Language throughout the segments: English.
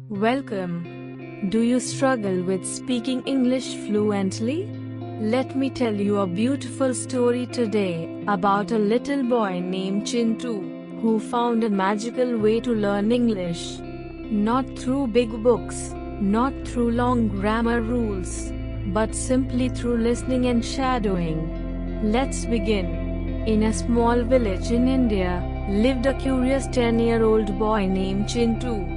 Welcome. Do you struggle with speaking English fluently? Let me tell you a beautiful story today about a little boy named Chintu who found a magical way to learn English. Not through big books, not through long grammar rules, but simply through listening and shadowing. Let's begin. In a small village in India, lived a curious 10-year-old boy named Chintu.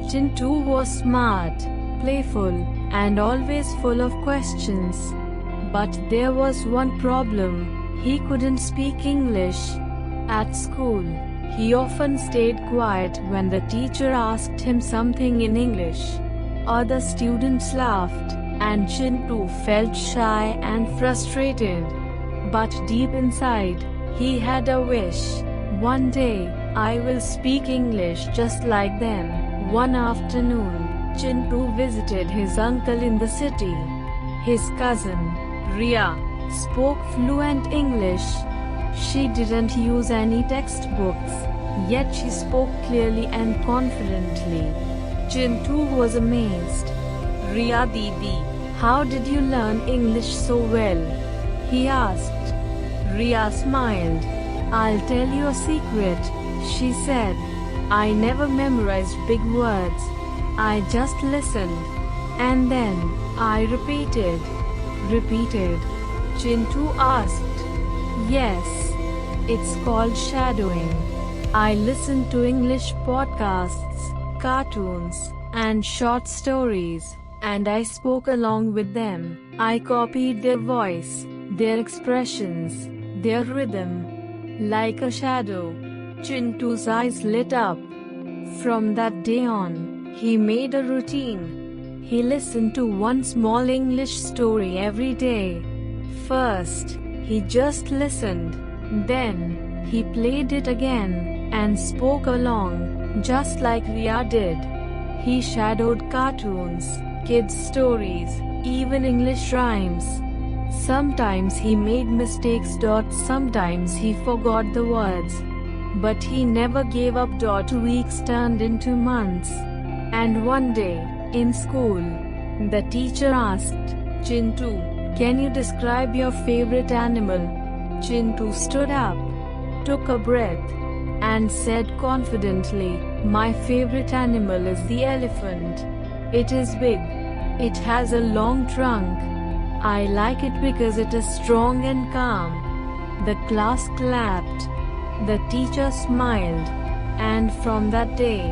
Chintu was smart, playful, and always full of questions. But there was one problem: he couldn't speak English. At school, he often stayed quiet when the teacher asked him something in English. Other students laughed, and Chintu felt shy and frustrated. But deep inside, he had a wish. One day, I will speak English just like them. One afternoon, Chintu visited his uncle in the city. His cousin, Ria, spoke fluent English. She didn't use any textbooks, yet she spoke clearly and confidently. Chintu was amazed. "Ria Didi, how did you learn English so well?" he asked. Ria smiled. "I'll tell you a secret," she said. "I never memorized big words. I just listened. And then, I repeated." Chintu asked. "Yes. It's called shadowing. I listened to English podcasts, cartoons, and short stories, and I spoke along with them. I copied their voice, their expressions, their rhythm. Like a shadow." Chintu's eyes lit up. From that day on, he made a routine. He listened to one small English story every day. First, he just listened. Then, he played it again, and spoke along, just like Ria did. He shadowed cartoons, kids' stories, even English rhymes. Sometimes he made mistakes. Sometimes he forgot the words. But he never gave up. Weeks turned into months. And one day, in school, the teacher asked, "Chintu, can you describe your favorite animal?" Chintu stood up, took a breath, and said confidently, "My favorite animal is the elephant. It is big. It has a long trunk. I like it because it is strong and calm." The class clapped. The teacher smiled. And from that day,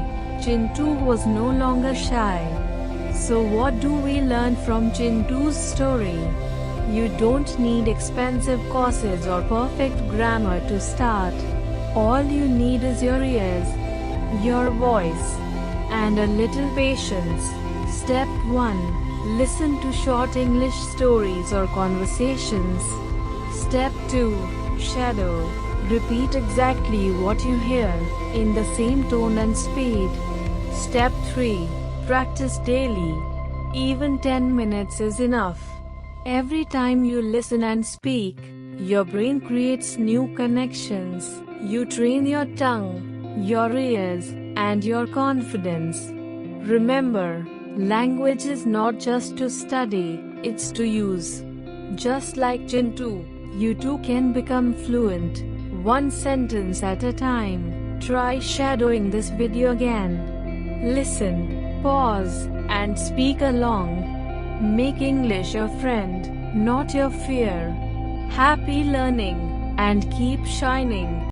Chintu was no longer shy. So what do we learn from Chintu's story? You don't need expensive courses or perfect grammar to start. All you need is your ears, your voice, and a little patience. Step 1. Listen to short English stories or conversations. Step 2. Shadow. Repeat exactly what you hear, in the same tone and speed. Step 3. Practice daily. Even 10 minutes is enough. Every time you listen and speak, your brain creates new connections. You train your tongue, your ears, and your confidence. Remember, language is not just to study, it's to use. Just like Chintu, you too can become fluent, one sentence at a time. Try shadowing this video again. Listen, pause, and speak along. Make English your friend, not your fear. Happy learning, and keep shining.